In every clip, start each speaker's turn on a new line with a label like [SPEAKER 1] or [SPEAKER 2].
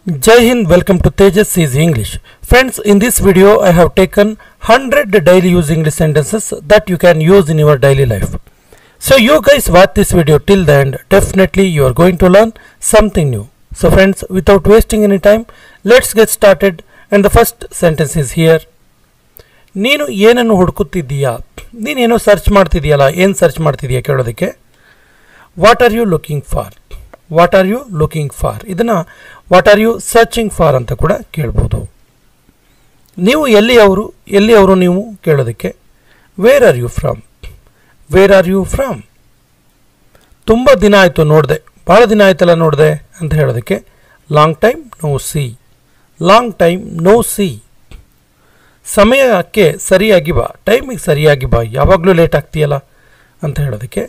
[SPEAKER 1] Jai Hind, welcome to Tejas Easy English. Friends, in this video I have taken 100 daily use English sentences that you can use in your daily life. So you guys watch this video till the end. Definitely you are going to learn something new. So friends, without wasting any time, let's get started. And the first sentence is here. ನೀನು ಏನನ್ನು ಹುಡುಕುತ್ತಿದ್ದೀಯಾ? ನೀನೇನೋ search ಮಾಡ್ತಿದ್ದೀಯಲ್ಲ, ಏನು search ಮಾಡ್ತಿದ್ದೀಯಾ ಕೇಳೋದಕ್ಕೆ what are you looking for? What are you looking for ಇದನ್ನು what are you searching for ಅಂತ ಕೂಡ ಕೇಳ್ಬೋದು. ನೀವು ಎಲ್ಲಿಯವರು ನೀವು ಕೇಳೋದಕ್ಕೆ where are you from? Where are you from? ತುಂಬ ದಿನ ಆಯಿತು ನೋಡಿದೆ, ಭಾಳ ದಿನ ಆಯ್ತಲ್ಲ ನೋಡಿದೆ ಅಂತ ಹೇಳೋದಕ್ಕೆ long time no see. Long time no see. ಸಮಯಕ್ಕೆ ಸರಿಯಾಗಿ ಬಾ, ಟೈಮಿಗೆ ಸರಿಯಾಗಿ ಬಾ, ಯಾವಾಗಲೂ ಲೇಟ್ ಆಗ್ತೀಯಲ್ಲ ಅಂತ ಹೇಳೋದಕ್ಕೆ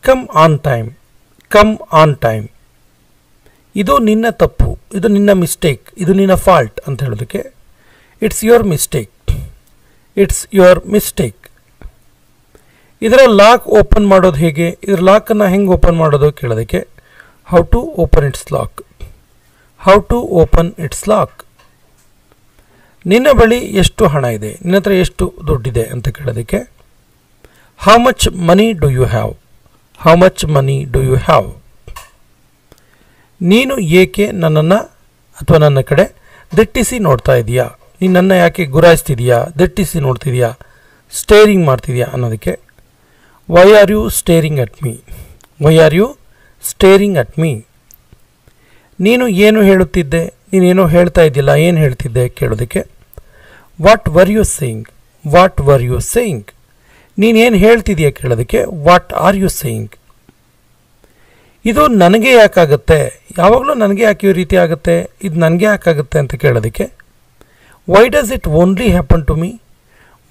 [SPEAKER 1] come on time. Come on time. ಇದು ನಿನ್ನ ತಪ್ಪು, ಇದು ನಿನ್ನ ಮಿಸ್ಟೇಕ್, ಇದು ನಿನ್ನ ಫಾಲ್ಟ್ ಅಂತ ಹೇಳೋದಕ್ಕೆ it's your mistake. It's your mistake. ಇದರ ಲಾಕ್ ಓಪನ್ ಮಾಡೋದು ಹೇಗೆ? ಇದರ ಲಾಕನ್ನು ಹೆಂಗೆ ಓಪನ್ ಮಾಡೋದು ಕೇಳೋದಕ್ಕೆ how to open its lock. How to open its lock. ನಿನ್ನ ಬಳಿ ಎಷ್ಟು ಹಣ ಇದೆ? ನಿನ್ನ ಹತ್ರ ಎಷ್ಟು ದುಡ್ಡಿದೆ ಅಂತ ಕೇಳೋದಕ್ಕೆ how much money do you have? How much money do you have? ನೀನು ಏಕೆ ನನ್ನನ್ನು ಅಥವಾ ನನ್ನ ಕಡೆ ದಿಟ್ಟಿಸಿ ನೋಡ್ತಾ ಇದೆಯಾ? ನೀನು ನನ್ನ ಯಾಕೆ ಗುರಾಯಿಸ್ತಿದೆಯಾ, ದಿಟ್ಟಿಸಿ ನೋಡ್ತಿದೆಯಾ, ಸ್ಟೇರಿಂಗ್ ಮಾಡ್ತಿದೆಯಾ ಅನ್ನೋದಕ್ಕೆ why are you staring at me? Why are you staring at me? ನೀನು ಏನು ಹೇಳುತ್ತಿದ್ದೆ? ನೀನೇನೋ ಹೇಳ್ತಾ ಇದೆಯಲ್ಲ, ಏನು ಹೇಳ್ತಿದ್ದೆ ಕೇಳೋದಕ್ಕೆ what were you saying? What were you saying? ನೀನೇನು ಹೇಳ್ತಿದೆಯಾ ಕೇಳೋದಕ್ಕೆ ವಾಟ್ ಆರ್ ಯು ಸೇಯಿಂಗ್? ಇದು ನನಗೆ ಯಾಕಾಗುತ್ತೆ? ಯಾವಾಗಲೂ ನನಗೆ ಯಾಕೆ ಈ ರೀತಿ ಆಗುತ್ತೆ? ಇದು ನನಗೆ ಯಾಕಾಗುತ್ತೆ ಅಂತ ಕೇಳೋದಕ್ಕೆ why does it only happen to me?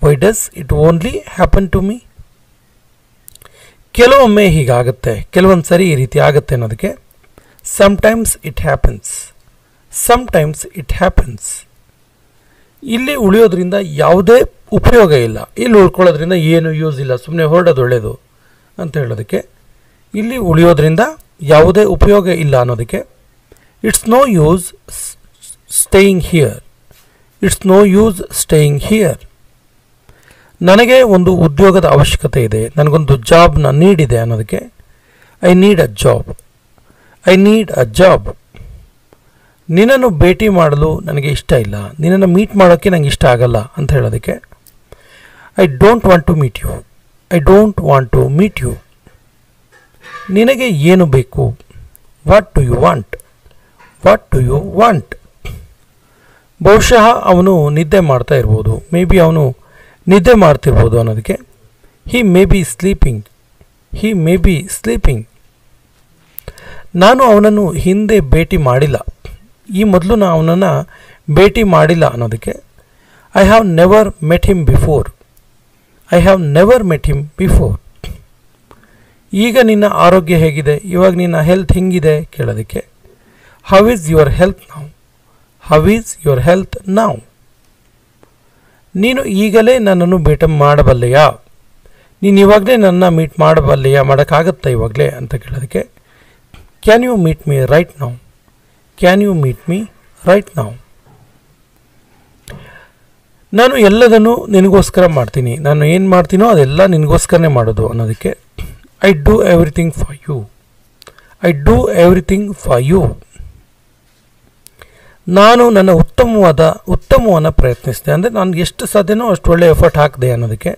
[SPEAKER 1] Why does it only happen to me? ಕೆಲವೊಮ್ಮೆ ಹೀಗಾಗುತ್ತೆ, ಕೆಲವೊಂದು ಸರಿ ಈ ರೀತಿ ಆಗುತ್ತೆ ಅನ್ನೋದಕ್ಕೆ sometimes it happens. Sometimes it happens. ಇಲ್ಲಿ ಉಳಿಯೋದ್ರಿಂದ ಯಾವುದೇ ಉಪಯೋಗ ಇಲ್ಲ, ಇಲ್ಲಿ ಉಳ್ಕೊಳ್ಳೋದ್ರಿಂದ ಏನು ಯೂಸ್ ಇಲ್ಲ, ಸುಮ್ಮನೆ ಹೊರಡೋದು ಒಳ್ಳೆಯದು ಅಂತ ಹೇಳೋದಕ್ಕೆ ಇಲ್ಲಿ ಉಳಿಯೋದ್ರಿಂದ ಯಾವುದೇ ಉಪಯೋಗ ಇಲ್ಲ ಅನ್ನೋದಕ್ಕೆ it's no use staying here. It's no use staying here. ನನಗೆ ಒಂದು ಉದ್ಯೋಗದ ಅವಶ್ಯಕತೆ ಇದೆ, ನನಗೊಂದು ಜಾಬ್ನ ನೀಡಿದೆ ಅನ್ನೋದಕ್ಕೆ I need a job. I need a job. ನಿನ್ನನ್ನು ಭೇಟಿ ಮಾಡಲು ನನಗೆ ಇಷ್ಟ ಇಲ್ಲ, ನಿನ್ನನ್ನು ಮೀಟ್ ಮಾಡೋಕ್ಕೆ ನನಗೆ ಇಷ್ಟ ಆಗಲ್ಲ ಅಂತ ಹೇಳೋದಕ್ಕೆ I don't want to meet you. I don't want to meet you. ನಿನಗೆ ಏನು ಬೇಕು? What do you want? What do you want? ಬಹುಶಃ ಅವನು ನಿದ್ದೆ ಮಾಡ್ತಾ ಇರ್ಬೋದು, ಮೇ ಬಿ ಅವನು ನಿದ್ದೆ ಮಾಡ್ತಿರ್ಬೋದು ಅನ್ನೋದಕ್ಕೆ he may be sleeping. He may be sleeping. ನಾನು ಅವನನ್ನು ಹಿಂದೆ ಭೇಟಿ ಮಾಡಿಲ್ಲ, ಈ ಮೊದಲು ನಾನು ಅವನನ್ನು ಭೇಟಿ ಮಾಡಿಲ್ಲ ಅನ್ನೋದಕ್ಕೆ I have never met him before. I have never met him before. ಈಗ ನಿನ್ನ ಆರೋಗ್ಯ ಹೇಗಿದೆ? ಇವಾಗ ನಿನ್ನ ಹೆಲ್ತ್ ಹೆಂಗಿದೆ ಕೇಳೋದಕ್ಕೆ how is your health now? How is your health now? ನೀನು ಈಗಲೇ ನನ್ನನ್ನು ಭೇಟಿ ಮಾಡಬಲ್ಲೆಯಾ? ನೀನು ಇವಾಗಲೇ ನನ್ನ ಮೀಟ್ ಮಾಡಬಲ್ಲೆಯಾ, ಮಾಡೋಕ್ಕಾಗತ್ತಾ ಇವಾಗಲೇ ಅಂತ ಕೇಳೋದಕ್ಕೆ can you meet me right now? Can you meet me right now? ನಾನು ಎಲ್ಲದನ್ನು ನಿನಗೋಸ್ಕರ ಮಾಡ್ತೀನಿ, ನಾನು ಏನು ಮಾಡ್ತೀನೋ ಅದೆಲ್ಲ ನಿನಗೋಸ್ಕರನೇ ಮಾಡೋದು ಅನ್ನೋದಕ್ಕೆ I do everything for you. I do everything for you. ನಾನು ನನ್ನ ಉತ್ತಮವನ್ನು ಪ್ರಯತ್ನಿಸಿದೆ, ಅಂದರೆ ನಾನು ಎಷ್ಟು ಸಾಧ್ಯನೋ ಅಷ್ಟು ಒಳ್ಳೆ ಎಫರ್ಟ್ ಹಾಕಿದೆ ಅನ್ನೋದಕ್ಕೆ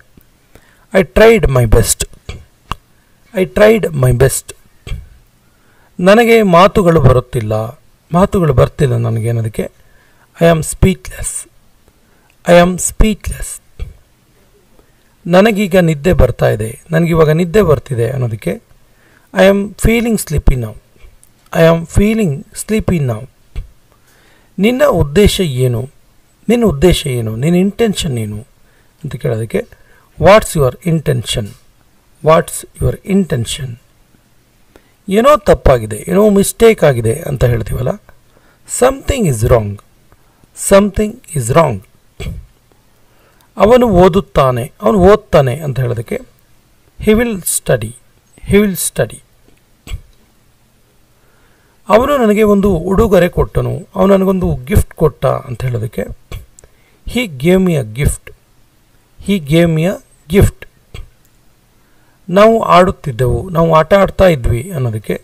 [SPEAKER 1] I tried my best. I tried my best. ನನಗೆ ಮಾತುಗಳು ಬರ್ತಿಲ್ಲ ನನಗೆ ಅನ್ನೋದಕ್ಕೆ I am speechless. I am speechless. ನನಗೀಗ ನಿದ್ದೆ ಬರ್ತಾ ಇದೆ, ನನಗಿವಾಗ ನಿದ್ದೆ ಬರ್ತಿದೆ ಅನ್ನೋದಕ್ಕೆ I am feeling sleepy now. I am feeling sleepy now. ನಿನ್ನ ಉದ್ದೇಶ ಏನು? ನಿನ್ನ ಉದ್ದೇಶ ಏನು? ನಿನ್ನ ಇಂಟೆನ್ಷನ್ ಏನು ಅಂತ ಕೇಳೋದಕ್ಕೆ what's your intention? What's your intention? ಏನೋ ತಪ್ಪಾಗಿದೆ, ಏನೋ ಮಿಸ್ಟೇಕ್ ಆಗಿದೆ ಅಂತ ಹೇಳ್ತೀವಲ್ಲ, something is wrong. Something is wrong. ಅವನು ಓದ್ತಾನೆ ಅಂತ ಹೇಳೋದಕ್ಕೆ he will study. He will study. ಅವನು ನನಗೆ ಒಂದು ಉಡುಗೊರೆ ಕೊಟ್ಟನು, ಅವನು ನನಗೊಂದು ಗಿಫ್ಟ್ ಕೊಟ್ಟ ಅಂತ ಹೇಳೋದಕ್ಕೆ he gave me a gift, he gave me a gift. ನಾವು ಆಡುತ್ತಿದ್ದೆವು, ನಾವು ಆಟ ಆಡ್ತಾ ಇದ್ವಿ ಅನ್ನೋದಕ್ಕೆ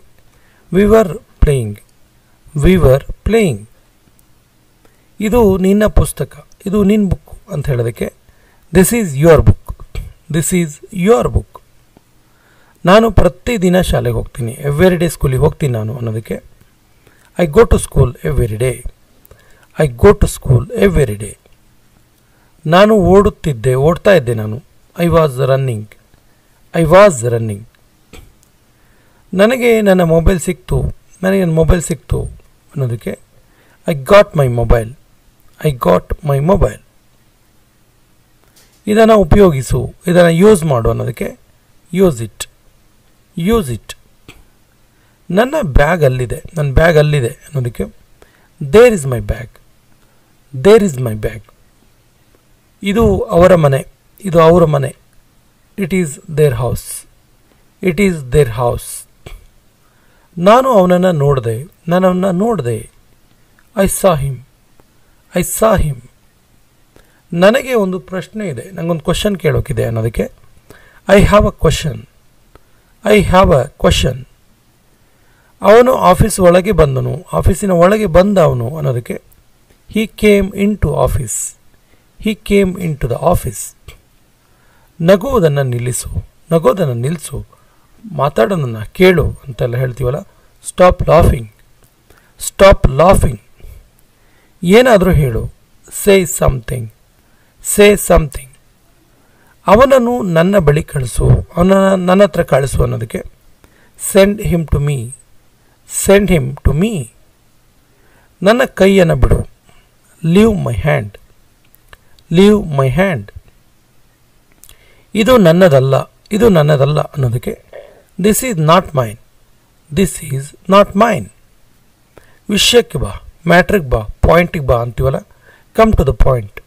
[SPEAKER 1] we were playing, we were playing. ಇದು ನಿನ್ನ ಪುಸ್ತಕ, ಇದು ನಿನ್ನ ಬುಕ್ ಅಂತ ಹೇಳೋದಕ್ಕೆ this is your book, this is your book. ನಾನು ಪ್ರತಿದಿನ ಶಾಲೆಗೆ ಹೋಗ್ತೀನಿ, ಎವ್ರಿ ಡೇ ಸ್ಕೂಲಿಗೆ ಹೋಗ್ತೀನಿ ನಾನು ಅನ್ನೋದಕ್ಕೆ I go to school every day, I go to school every day. ನಾನು ಓಡುತ್ತಿದ್ದೆ, ಓಡ್ತಾ ಇದ್ದೆ ನಾನು, I was running, I was running. ನನಗೆ ನನ್ನ ಮೊಬೈಲ್ ಸಿಕ್ತು, ನನಗೆ ನನ್ನ ಮೊಬೈಲ್ ಸಿಕ್ತು ಅನ್ನೋದಕ್ಕೆ I got my mobile, I got my mobile. ಇದನ್ನು ಉಪಯೋಗಿಸು, ಇದನ್ನು ಯೂಸ್ ಮಾಡು ಅನ್ನೋದಕ್ಕೆ ಯೂಸ್ ಇಟ್, ಯೂಸ್ ಇಟ್. ನನ್ನ ಬ್ಯಾಗ್ ಅಲ್ಲಿದೆ, ನನ್ನ ಬ್ಯಾಗ್ ಅಲ್ಲಿದೆ ಅನ್ನೋದಕ್ಕೆ there is my bag, there is my bag. ಇದು ಅವರ ಮನೆ, ಇದು ಅವರ ಮನೆ, it is their house, it is their house. ನಾನು ಅವನನ್ನು ನೋಡಿದೆ, ನಾನು ಅವನ್ನ ನೋಡಿದೆ, I saw him, I saw him. ನನಗೆ ಒಂದು ಪ್ರಶ್ನೆ ಇದೆ, ನನಗೊಂದು ಕ್ವಶನ್ ಕೇಳೋಕ್ಕಿದೆ ಅನ್ನೋದಕ್ಕೆ I have a question, I have a question. ಅವನು ಆಫೀಸ್ ಒಳಗೆ ಬಂದನು, ಆಫೀಸಿನ ಒಳಗೆ ಬಂದ ಅವನು ಅನ್ನೋದಕ್ಕೆ he came into office, he came into the office. ನಗುವುದನ್ನು ನಿಲ್ಲಿಸು, ನಗೋದನ್ನು ನಿಲ್ಲಿಸು, ಮಾತಾಡೋದನ್ನು ಕೇಳು ಅಂತೆಲ್ಲ ಹೇಳ್ತೀವಲ್ಲ, ಸ್ಟಾಪ್ ಲಾಫಿಂಗ್, ಸ್ಟಾಪ್ ಲಾಫಿಂಗ್. ಏನಾದರೂ ಹೇಳು, ಸೇ ಸಮಥಿಂಗ್, ಸೇ ಸಮಥಿಂಗ್. ಅವನನ್ನು ನನ್ನ ಬಳಿ ಕಳಿಸು, ಅವನನ್ನು ನನ್ನ ಹತ್ರ ಕಳಿಸು ಅನ್ನೋದಕ್ಕೆ send him to me, send him to me. Leave my hand, leave my hand, ಲೀವ್ ಮೈ ಹ್ಯಾಂಡ್. ಇದು ನನ್ನದಲ್ಲ, ಇದು ನನ್ನದಲ್ಲ ಅನ್ನೋದಕ್ಕೆ this is not mine, this is not mine. ವಿಷಯಕ್ಕೆ ಬಾ, ಮ್ಯಾಟ್ರಿಗೆ ಬಾ, ಪಾಯಿಂಟಿಗೆ ಬಾ ಅಂತೀವಲ್ಲ, come to the point,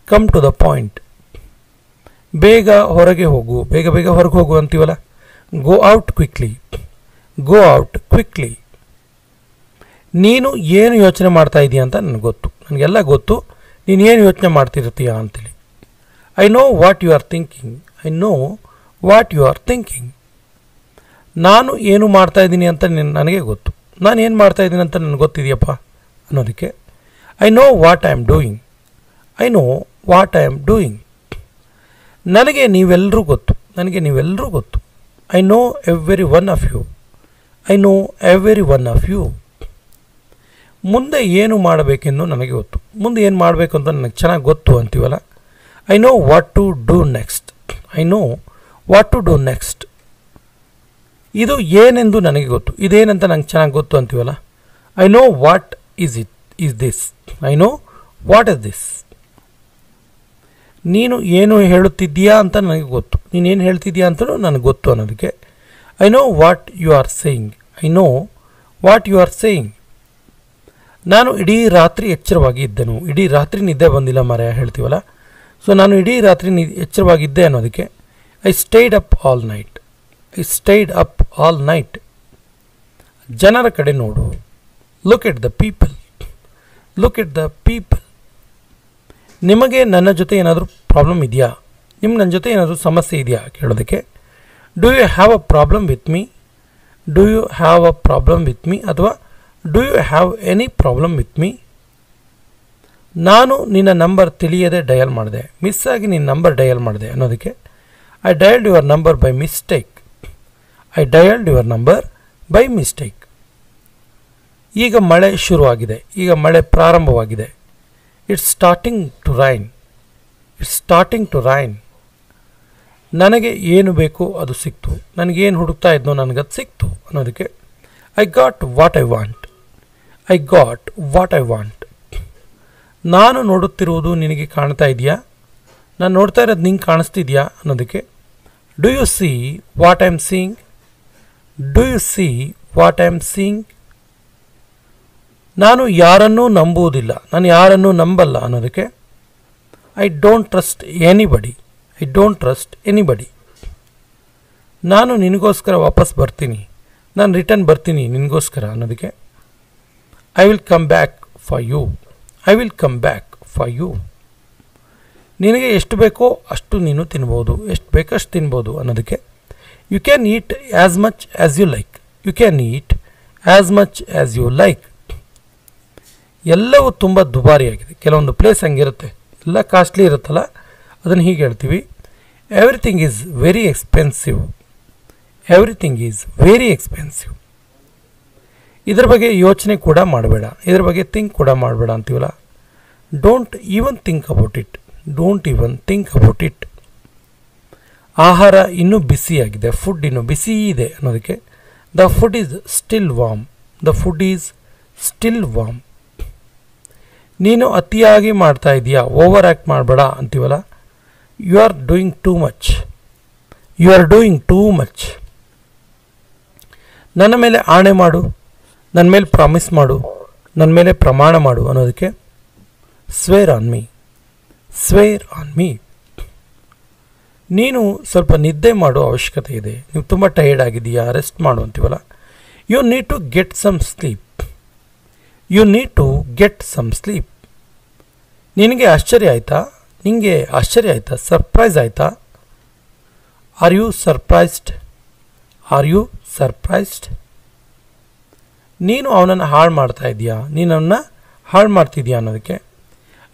[SPEAKER 1] come to the point. ಬೇಗ ಹೊರಗೆ ಹೋಗು, ಬೇಗ ಬೇಗ ಹೊರಗೆ ಹೋಗು ಅಂತೀವಲ್ಲ, go out quickly, go out quickly. ನೀನು ಏನು ಯೋಚನೆ ಮಾಡ್ತಾ ಇದೀಯ ಅಂತ ನನಗೆ ಗೊತ್ತು, ನನಗೆಲ್ಲ ಗೊತ್ತು, ನೀನು ಏನು ಯೋಚನೆ ಮಾಡ್ತಿರ್ತೀಯ ಅಂತೇಳಿ. I know what you are thinking, I know what you are thinking. ನಾನು ಏನು ಮಾಡ್ತಾ ಇದ್ದೀನಿ ಅಂತ ನನಗೆ ಗೊತ್ತು, ನಾನು ಏನು ಮಾಡ್ತಾ ಇದ್ದೀನಿ ಅಂತ ನನಗೆ ಗೊತ್ತಿದೆಯಪ್ಪ ಅನ್ನೋದಕ್ಕೆ I know what I am doing, I know what I am doing. ನನಗೆ ನೀವೆಲ್ಲರೂ ಗೊತ್ತು, ನನಗೆ ನೀವೆಲ್ಲರೂ ಗೊತ್ತು. I know every one of you, I know every one of you. ಮುಂದೆ ಏನು ಮಾಡಬೇಕೆಂದು ನನಗೆ ಗೊತ್ತು, ಮುಂದೆ ಏನು ಮಾಡಬೇಕು ಅಂತ ನನಗೆ ಚೆನ್ನಾಗಿ ಗೊತ್ತು ಅಂತೀವಲ್ಲ, I know what to do next, I know what to do next. ಇದು ಏನೆಂದು ನನಗೆ ಗೊತ್ತು, ಇದೇನಂತ ನಂಗೆ ಚೆನ್ನಾಗಿ ಗೊತ್ತು ಅಂತೀವಲ್ಲ, I know what is it, is this, I know what is this. ನೀನು ಏನು ಹೇಳುತ್ತಿದ್ದೀಯಾ ಅಂತ ನನಗೆ ಗೊತ್ತು, ನೀನೇನು ಹೇಳ್ತಿದ್ದೀಯಾ ಅಂತಲೂ ನನಗೆ ಗೊತ್ತು ಅನ್ನೋದಕ್ಕೆ I know what you are saying, I know what you are saying. ನಾನು ಇಡೀ ರಾತ್ರಿ ಎಚ್ಚರವಾಗಿ ಇದ್ದೆನು, ಇಡೀ ರಾತ್ರಿ ನಿದ್ದೆ ಬಂದಿಲ್ಲ ಮಾರಾಯ ಹೇಳ್ತೀವಲ್ಲ, ಸೊ ನಾನು ಇಡೀ ರಾತ್ರಿ ಎಚ್ಚರವಾಗಿದ್ದೆ ಅನ್ನೋದಕ್ಕೆ I stayed of all night, I stayed of all night. ಜನರ ಕಡೆ ನೋಡು, look at the people, look at the people. ನಿಮಗೆ ನನ್ನ ಜೊತೆ ಏನಾದರೂ ಪ್ರಾಬ್ಲಮ್ ಇದೆಯಾ, ನಿಮ್ಗೆ ನನ್ನ ಜೊತೆ ಏನಾದರೂ ಸಮಸ್ಯೆ ಇದೆಯಾ ಕೇಳೋದಕ್ಕೆ do you have a problem with me, do you have a problem with me ಅಥವಾ do you have any problem with me. ನಾನು ನಿನ್ನ ನಂಬರ್ ತಿಳಿಯದೆ ಡಯಲ್ ಮಾಡಿದೆ, ಮಿಸ್ ಆಗಿ ನಿನ್ನ ನಂಬರ್ ಡಯಲ್ ಮಾಡಿದೆ ಅನ್ನೋದಕ್ಕೆ I dialled your number by mistake, I dialled your number by mistake. ಈಗ ಮಳೆ ಶುರುವಾಗಿದೆ, ಈಗ ಮಳೆ ಪ್ರಾರಂಭವಾಗಿದೆ. It's starting to rain, it's starting to rain. ನನಗೆ ಏನು ಬೇಕೋ ಅದು ಸಿಕ್ತು, ನನಗೇನು ಹುಡುಕ್ತಾ ಇದ್ನೋ ನನಗದು ಸಿಕ್ತು ಅನ್ನೋದಕ್ಕೆ I got what I want, I got what I want. ನಾನು ನೋಡುತ್ತಿರುವುದು ನಿನಗೆ ಕಾಣ್ತಾ ಇದೆಯಾ, ನಾನು ನೋಡ್ತಾ ಇರೋದು ನಿಂಗೆ ಕಾಣಿಸ್ತಿದೆಯಾ ಅನ್ನೋದಕ್ಕೆ do you see what I am seeing, do you see what I am seeing. ನಾನು ಯಾರನ್ನೂ ನಂಬುವುದಿಲ್ಲ, ನಾನು ಯಾರನ್ನೂ ನಂಬಲ್ಲ ಅನ್ನೋದಕ್ಕೆ I don't trust anybody, I don't trust anybody. ನಾನು ನಿನಗೋಸ್ಕರ ವಾಪಸ್ ಬರ್ತೀನಿ, ನಾನು ರಿಟರ್ನ್ ಬರ್ತೀನಿ ನಿನಗೋಸ್ಕರ ಅನ್ನೋದಕ್ಕೆ I will come back for you. I will come back for you. ನಿನಗೆ ಎಷ್ಟು ಬೇಕೋ ಅಷ್ಟು ನೀನು ತಿನ್ಬೋದು, ಎಷ್ಟು ಬೇಕಷ್ಟು ತಿನ್ಬೋದು ಅನ್ನೋದಕ್ಕೆ you can eat as much as you like. You can eat as much as you like. ಎಲ್ಲವೂ ತುಂಬ ದುಬಾರಿಯಾಗಿದೆ. ಕೆಲವೊಂದು ಪ್ಲೇಸ್ ಹಂಗಿರುತ್ತೆ, ಎಲ್ಲ ಕಾಸ್ಟ್ಲಿ ಇರುತ್ತಲ್ಲ, ಅದನ್ನು ಹೀಗೆ ಹೇಳ್ತೀವಿ, everything is very expensive. Everything is very expensive. ಇದ್ರ ಬಗ್ಗೆ ಯೋಚನೆ ಕೂಡ ಮಾಡಬೇಡ, ಇದ್ರ ಬಗ್ಗೆ ಥಿಂಕ್ ಕೂಡ ಮಾಡಬೇಡ ಅಂತೀವಲ್ಲ. Don't even think about it. Don't even think about it. ಆಹಾರ ಇನ್ನೂ ಬಿಸಿಯಾಗಿದೆ, ಫುಡ್ ಇನ್ನೂ ಬಿಸಿ ಇದೆ ಅನ್ನೋದಕ್ಕೆ the food is still warm. The food is still warm. ನೀನು ಅತಿಯಾಗಿ ಮಾಡ್ತಾ ಇದೆಯಾ, ಓವರ್ ಆ್ಯಕ್ಟ್ ಮಾಡಬೇಡ ಅಂತೀವಲ್ಲ. You are doing too much. You are doing too much. ನನ್ನ ಮೇಲೆ ಆಣೆ ಮಾಡು, ನನ್ನ ಮೇಲೆ ಪ್ರಾಮಿಸ್ ಮಾಡು, ನನ್ನ ಮೇಲೆ ಪ್ರಮಾಣ ಮಾಡು ಅನ್ನೋದಕ್ಕೆ swear on me. Swear on me. ನೀನು ಸ್ವಲ್ಪ ನಿದ್ದೆ ಮಾಡೋ ಅವಶ್ಯಕತೆ ಇದೆ. ನೀವು ತುಂಬ ಟಯರ್ಡ್ ಆಗಿದೆಯಾ, ರೆಸ್ಟ್ ಮಾಡು ಅಂತೀವಲ್ಲ. You need to get some sleep. You need to get some sleep. ನಿನಗೆ ಆಶ್ಚರ್ಯ ಆಯಿತಾ? ನಿನಗೆ ಆಶ್ಚರ್ಯ ಆಯಿತಾ? ಸರ್ಪ್ರೈಸ್ ಆಯಿತಾ? Are you surprised? Are you surprised? ನೀನು ಅವನನ್ನು ಹಾಳು ಮಾಡ್ತಾ ಇದೆಯಾ, ನೀನು ಅವನ್ನ ಹಾಳು ಮಾಡ್ತಿದ್ಯಾ ಅನ್ನೋದಕ್ಕೆ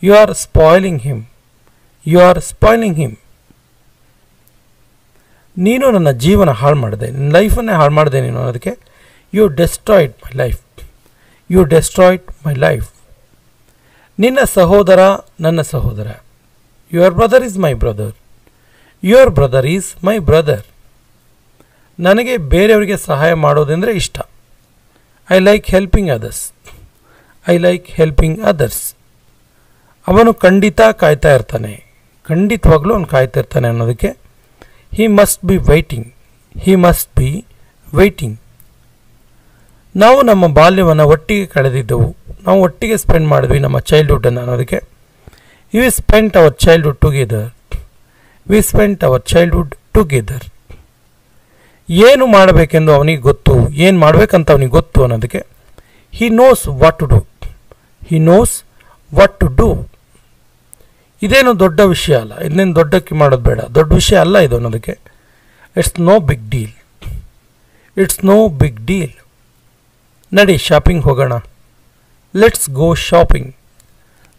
[SPEAKER 1] you are spoiling him. You are spoiling him. ನೀನು ನನ್ನ ಜೀವನ ಹಾಳು ಮಾಡಿದೆ, ನಿನ್ನ ಲೈಫನ್ನೇ ಹಾಳು ಮಾಡಿದೆ ನೀನು ಅನ್ನೋದಕ್ಕೆ you destroyed my life. You destroyed my life. ನಿನ್ನ ಸಹೋದರ ನನ್ನ ಸಹೋದರ. Your brother is my brother. Your brother is my brother. ನನಗೆ ಬೇರೆಯವರಿಗೆ ಸಹಾಯ ಮಾಡೋದೆಂದರೆ ಇಷ್ಟ. I like helping others. I like helping others. ಅವನು ಖಂಡಿತ ಕಾಯ್ತಾ ಇರ್ತಾನೆ, ಖಂಡಿತವಾಗ್ಲೂ ಅವನು ಕಾಯ್ತಾ ಇರ್ತಾನೆ ಅನ್ನೋದಕ್ಕೆ he must be waiting. He must be waiting. ನಾವು ನಮ್ಮ ಬಾಲ್ಯವನ್ನು ಒಟ್ಟಿಗೆ ಕಳೆದಿದ್ದೆವು, ನಾವು ಒಟ್ಟಿಗೆ ಸ್ಪೆಂಡ್ ಮಾಡಿದ್ವಿ ನಮ್ಮ ಚೈಲ್ಡ್ಹುಡ್ಡನ್ನು ಅನ್ನೋದಕ್ಕೆ we spent our childhood together. We spent our childhood together. ಏನು ಮಾಡಬೇಕೆಂದು ಅವನಿಗೆ ಗೊತ್ತು, ಏನು ಮಾಡಬೇಕಂತ ಅವನಿಗೆ ಗೊತ್ತು ಅನ್ನೋದಕ್ಕೆ he knows what to do. He knows what to do. ಇದೇನು ದೊಡ್ಡ ವಿಷಯ ಅಲ್ಲ, ಇದನ್ನೇನು ದೊಡ್ಡಕ್ಕೆ ಮಾಡೋದು ಬೇಡ, ದೊಡ್ಡ ವಿಷಯ ಅಲ್ಲ ಇದು ಅನ್ನೋದಕ್ಕೆ it's no big deal. It's no big deal. ನಡಿ ಶಾಪಿಂಗ್ ಹೋಗೋಣ. Let's go shopping.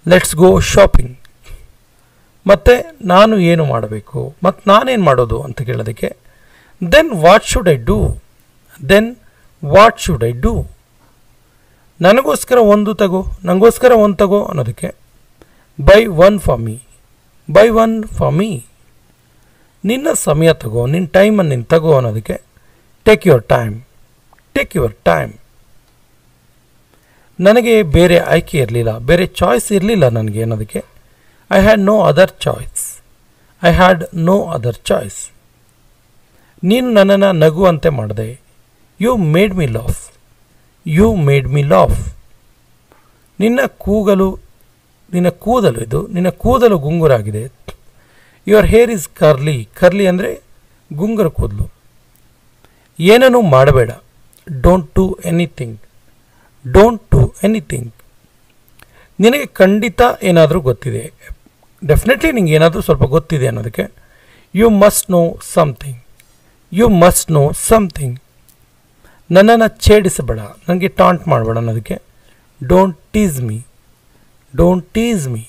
[SPEAKER 1] Let's go shopping. ಮತ್ತು ನಾನು ಏನು ಮಾಡಬೇಕು, ಮತ್ತು ನಾನೇನು ಮಾಡೋದು ಅಂತ ಕೇಳೋದಕ್ಕೆ then what should I do. Then what should I do. ನನಗೋಸ್ಕರ ಒಂದು ತಗೋ, ನನಗೋಸ್ಕರ ಒಂದು ತಗೋ ಅನ್ನೋದಕ್ಕೆ buy one for me. Buy one for me. ನಿನ್ನ ಸಮಯ ತಗೋ, ನಿನ್ನ ಟೈಮನ್ನು ನೀನು ತಗೋ ಅನ್ನೋದಕ್ಕೆ take your time. Take your time. ನನಗೆ ಬೇರೆ ಆಯ್ಕೆ ಇರಲಿಲ್ಲ, ಬೇರೆ ಚಾಯ್ಸ್ ಇರಲಿಲ್ಲ ನನಗೆ ಅನ್ನೋದಕ್ಕೆ I had no other choice. I had no other choice. ನೀನು ನನ್ನನ್ನು ನಗುವಂತೆ ಮಾಡಿದೆ. You made me laugh. You made me laugh. ನಿನ್ನ ಕೂದಲು ಇದು, ನಿನ್ನ ಕೂದಲು ಗುಂಗುರಾಗಿದೆ. Your hair is curly. Curly ಅಂದರೆ ಗುಂಗುರು ಕೂದಲು. ಏನನ್ನೂ ಮಾಡಬೇಡ. Don't do anything. Don't do anything. ನಿನಗೆ ಖಂಡಿತ ಏನಾದರೂ ಗೊತ್ತಿದೆ, ಡೆಫಿನೆಟ್ಲಿ ನಿನಗೆ ಏನಾದರೂ ಸ್ವಲ್ಪ ಗೊತ್ತಿದೆ ಅನ್ನೋದಕ್ಕೆ you must know something. You must know something. ನನ್ನನ್ನು ಛೇಡಿಸಬೇಡ, ನನಗೆ ಟಾಂಟ್ ಮಾಡಬೇಡ ಅನ್ನೋದಕ್ಕೆ don't tease me. Don't tease me.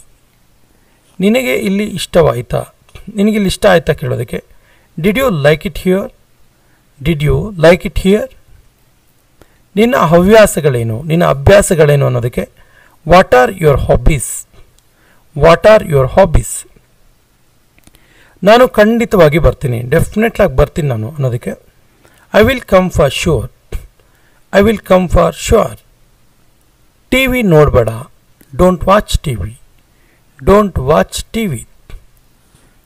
[SPEAKER 1] ನಿನಗೆ ಇಲ್ಲಿ ಇಷ್ಟವಾಯಿತಾ, ನಿನಗಿಲ್ಲಿ ಇಷ್ಟ ಆಯಿತಾ ಕೇಳೋದಕ್ಕೆ did you like it here. Did you like it here. ನಿನ್ನ ಹವ್ಯಾಸಗಳೇನು, ನಿನ್ನ ಅಭ್ಯಾಸಗಳೇನು ಅನ್ನೋದಕ್ಕೆ what are your hobbies. What are your hobbies. ನಾನು ಖಂಡಿತವಾಗಿ ಬರ್ತೀನಿ, ಡೆಫಿನೆಟ್ಲಾಗಿ ಬರ್ತೀನಿ ನಾನು ಅನ್ನೋದಕ್ಕೆ I will come for sure. I will come for sure. T V ನೋಡಬೇಡ. Don't watch T V. Don't watch T V.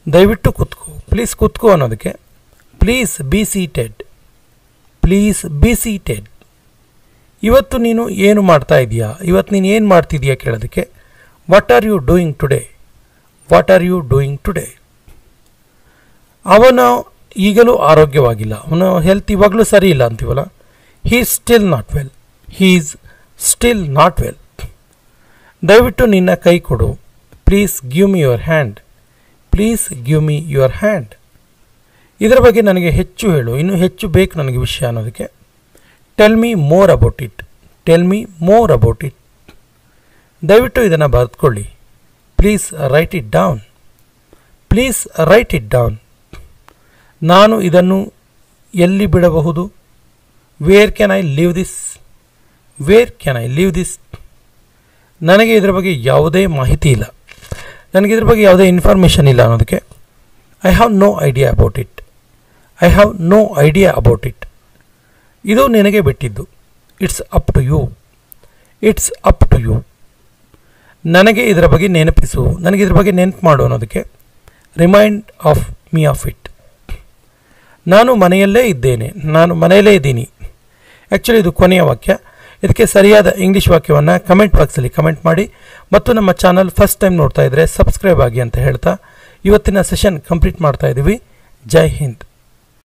[SPEAKER 1] ದಯವಿಟ್ಟು ಕೂತ್ಕೋ, ಪ್ಲೀಸ್ ಕೂತ್ಕೋ ಅನ್ನೋದಕ್ಕೆ please be seated. Please be seated. ಇವತ್ತು ನೀನು ಏನು ಮಾಡ್ತಾ ಇದೆಯಾ, ಇವತ್ತು ನೀನು ಏನು ಮಾಡ್ತಿದೀಯಾ ಕೇಳೋದಕ್ಕೆ what are you doing today. What are you doing today. ಅವನ ಈಗಲೂ ಆರೋಗ್ಯವಾಗಿಲ್ಲ, ಅವನ ಹೆಲ್ತ್ ಇವಾಗಲೂ ಸರಿ ಇಲ್ಲ ಅಂತೀವಲ್ಲ. He is still not well. He is still not well. ದಯವಿಟ್ಟು ನಿನ್ನ ಕೈ ಕೊಡು. Please give me your hand. Please give me your hand. ಇದರ ಬಗ್ಗೆ ನನಗೆ ಹೆಚ್ಚು ಹೇಳು, ಇನ್ನೂ ಹೆಚ್ಚು ಬೇಕು ನನಗೆ ವಿಷಯ ಅನ್ನೋದಕ್ಕೆ tell me more about it. Tell me more about it. ದಯವಿಟ್ಟು ಇದನ್ನು ಬರೆದುಕೊಳ್ಳಿ. Please write it down. Please write it down. ನಾನು ಇದನ್ನು ಎಲ್ಲಿ ಬಿಡಬಹುದು? Where can I leave this? Where can I leave this? ನನಗೆ ಇದರ ಬಗ್ಗೆ ಯಾವುದೇ ಮಾಹಿತಿ ಇಲ್ಲ, ನನಗೆ ಇದ್ರ ಬಗ್ಗೆ ಯಾವುದೇ ಇನ್ಫಾರ್ಮೇಷನ್ ಇಲ್ಲ ಅನ್ನೋದಕ್ಕೆ I have no idea about it. I have no idea about it. ಇದು ನಿನಗೆ ಬಿಟ್ಟಿದ್ದು. It's up to you. It's up to you. ನನಗೆ ಇದರ ಬಗ್ಗೆ ನೆನಪಿಸು, ನನಗೆ ಇದ್ರ ಬಗ್ಗೆ ನೆನಪು ಮಾಡು ಅನ್ನೋದಕ್ಕೆ remind of me of it. ನಾನು ಮನೆಯಲ್ಲೇ ಇದ್ದೇನೆ, ನಾನು ಮನೆಯಲ್ಲೇ ಇದ್ದೀನಿ. ಆ್ಯಕ್ಚುಲಿ ಇದು ಕೊನೆಯ ವಾಕ್ಯ. ಇದಕ್ಕೆ ಸರಿಯಾದ ಇಂಗ್ಲೀಷ್ ವಾಕ್ಯವನ್ನು ಕಮೆಂಟ್ ಬಾಕ್ಸಲ್ಲಿ ಕಮೆಂಟ್ ಮಾಡಿ ಮತ್ತು ನಮ್ಮ ಚಾನಲ್ ಫಸ್ಟ್ ಟೈಮ್ ನೋಡ್ತಾ ಇದ್ದರೆ ಸಬ್ಸ್ಕ್ರೈಬ್ ಆಗಿ ಅಂತ ಹೇಳ್ತಾ ಇವತ್ತಿನ ಸೆಷನ್ ಕಂಪ್ಲೀಟ್ ಮಾಡ್ತಾ ಇದ್ದೀವಿ. ಜೈ ಹಿಂದ್.